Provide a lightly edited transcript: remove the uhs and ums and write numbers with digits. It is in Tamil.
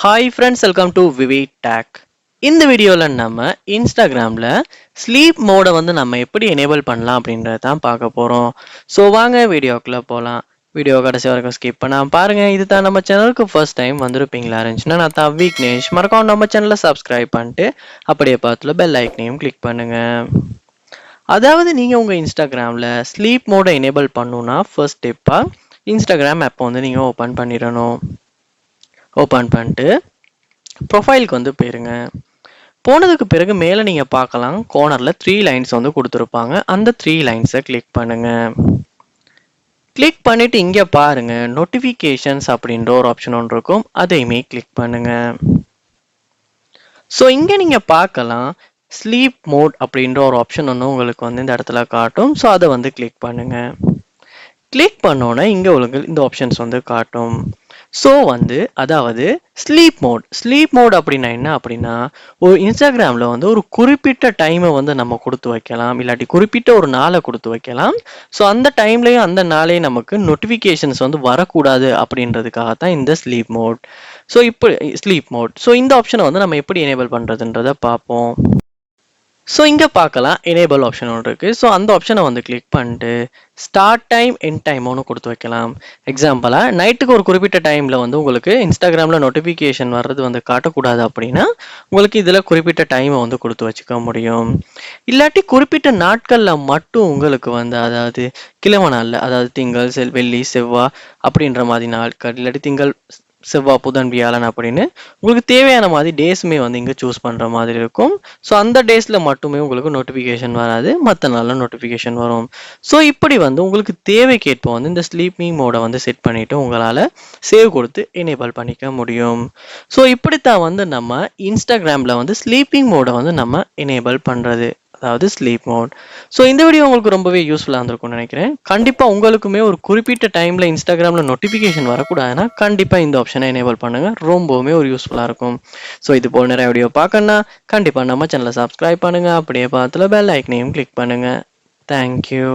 ஹாய் ஃப்ரெண்ட்ஸ், வெல்கம் டு விவி டேக். இந்த வீடியோவில் நம்ம இன்ஸ்டாகிராமில் ஸ்லீப் மோடை நம்ம எப்படி எனேபிள் பண்ணலாம் அப்படின்றத தான் பார்க்க போகிறோம். ஸோ வாங்க வீடியோக்குள்ளே போகலாம். வீடியோ கடைசி வரைக்கும் ஸ்கிப் பண்ணாமல் பாருங்கள். இது தான் நம்ம சேனலுக்கு ஃபர்ஸ்ட் டைம் வந்திருப்பீங்களா இருந்துச்சுன்னா நான் தான் விக்னேஷ். மறக்காம நம்ம சேனலை சப்ஸ்கிரைப் பண்ணிட்டு அப்படியே பார்த்துல பெல் ஐக்கனையும் கிளிக் பண்ணுங்கள். அதாவது நீங்கள் உங்கள் இன்ஸ்டாகிராமில் ஸ்லீப் மோடை எனேபிள் பண்ணணுன்னா ஃபர்ஸ்ட் ஸ்டெப்பாக இன்ஸ்டாகிராம் ஆப்பை நீங்கள் ஓப்பன் பண்ணிடணும். ஓப்பன் பண்ணிட்டு ப்ரொஃபைலுக்கு போயிருங்க. போனதுக்கு பிறகு மேலே நீங்கள் பார்க்கலாம், கோர்னரில் 3 லைன்ஸ் கொடுத்துருப்பாங்க. அந்த 3 லைன்ஸை கிளிக் பண்ணுங்க. கிளிக் பண்ணிவிட்டு இங்கே பாருங்கள், நோட்டிஃபிகேஷன்ஸ் அப்படின்ற ஒரு ஆப்ஷன் ஒன்று இருக்கும். அதையுமே கிளிக் பண்ணுங்க. ஸோ இங்கே நீங்கள் பார்க்கலாம், ஸ்லீப் மோட் அப்படின்ற ஒரு ஆப்ஷன் ஒன்று உங்களுக்கு இந்த இடத்துல காட்டும். ஸோ அதை கிளிக் பண்ணுங்க. கிளிக் பண்ணோன்னே இங்கே உங்களுக்கு இந்த ஆப்ஷன்ஸ் காட்டும். ஸோ அதாவது ஸ்லீப் மோட் அப்படின்னா என்ன அப்படின்னா, ஒரு இன்ஸ்டாகிராமில் ஒரு குறிப்பிட்ட டைமை நம்ம கொடுத்து வைக்கலாம், இல்லாட்டி குறிப்பிட்ட ஒரு நாளை கொடுத்து வைக்கலாம். ஸோ அந்த டைம்லையும் அந்த நாளையும் நமக்கு நோட்டிஃபிகேஷன்ஸ் வரக்கூடாது அப்படின்றதுக்காக தான் இந்த ஸ்லீப் மோட். ஸோ இந்த ஆப்ஷனை நம்ம எப்படி எனேபிள் பண்ணுறதுன்றதை பார்ப்போம். ஸோ இங்கே பார்க்கலாம், எனேபிள் ஆப்ஷன் ஒன்று இருக்குது. ஸோ அந்த ஆப்ஷனை கிளிக் பண்ணிட்டு ஸ்டார்ட் டைம் எண்ட் டைம் ஒன்று கொடுத்து வைக்கலாம். எக்ஸாம்பிளாக நைட்டுக்கு ஒரு குறிப்பிட்ட டைமில் உங்களுக்கு இன்ஸ்டாகிராமில் நோட்டிஃபிகேஷன் வர்றது காட்டக்கூடாது அப்படின்னா உங்களுக்கு இதில் குறிப்பிட்ட டைமை கொடுத்து வச்சுக்க முடியும். இல்லாட்டி குறிப்பிட்ட நாட்களில் மட்டும் உங்களுக்கு அதாவது கிழமை நாளில், அதாவது திங்கள், வெள்ளி, செவ்வாய் அப்படின்ற மாதிரி நாட்கள், இல்லாட்டி திங்கள், செவ்வாய், புதன், வியாழன் அப்படின்னு உங்களுக்கு தேவையான மாதிரி டேஸுமே இங்கே சூஸ் பண்ணுற மாதிரி இருக்கும். ஸோ அந்த டேஸில் மட்டுமே உங்களுக்கு நோட்டிஃபிகேஷன் வராது, மற்ற நாளில் நோட்டிஃபிகேஷன் வரும். ஸோ இப்படி உங்களுக்கு தேவைக்கேற்ப இந்த ஸ்லீப்பிங் மோடை செட் பண்ணிவிட்டு உங்களால் சேவ் கொடுத்து எனேபிள் பண்ணிக்க முடியும். ஸோ இப்படித்தான் நம்ம இன்ஸ்டாகிராமில் ஸ்லீப்பிங் மோடை நம்ம எனேபிள் பண்ணுறது, அதாவது ஸ்லீப் மோட். ஸோ இந்த வீடியோ உங்களுக்கு ரொம்பவே யூஸ்ஃபுல்லாக இருந்திருக்கும்னு நினைக்கிறேன். கண்டிப்பாக உங்களுக்குமே ஒரு குறிப்பிட்ட டைமில் இன்ஸ்டாகிராமில் நோட்டிஃபிகேஷன் வரக்கூடாதுன்னா கண்டிப்பாக இந்த ஆப்ஷனை எனேபிள் பண்ணுங்கள், ரொம்பவுமே ஒரு யூஸ்ஃபுல்லாக இருக்கும். ஸோ இது போல் நிறைய வீடியோ பார்க்கணுன்னா கண்டிப்பாக நம்ம சேனலை சப்ஸ்கிரைப் பண்ணுங்கள், அப்படியே பார்த்துல பெல் ஐக்கனையும் கிளிக் பண்ணுங்கள். தேங்க்யூ.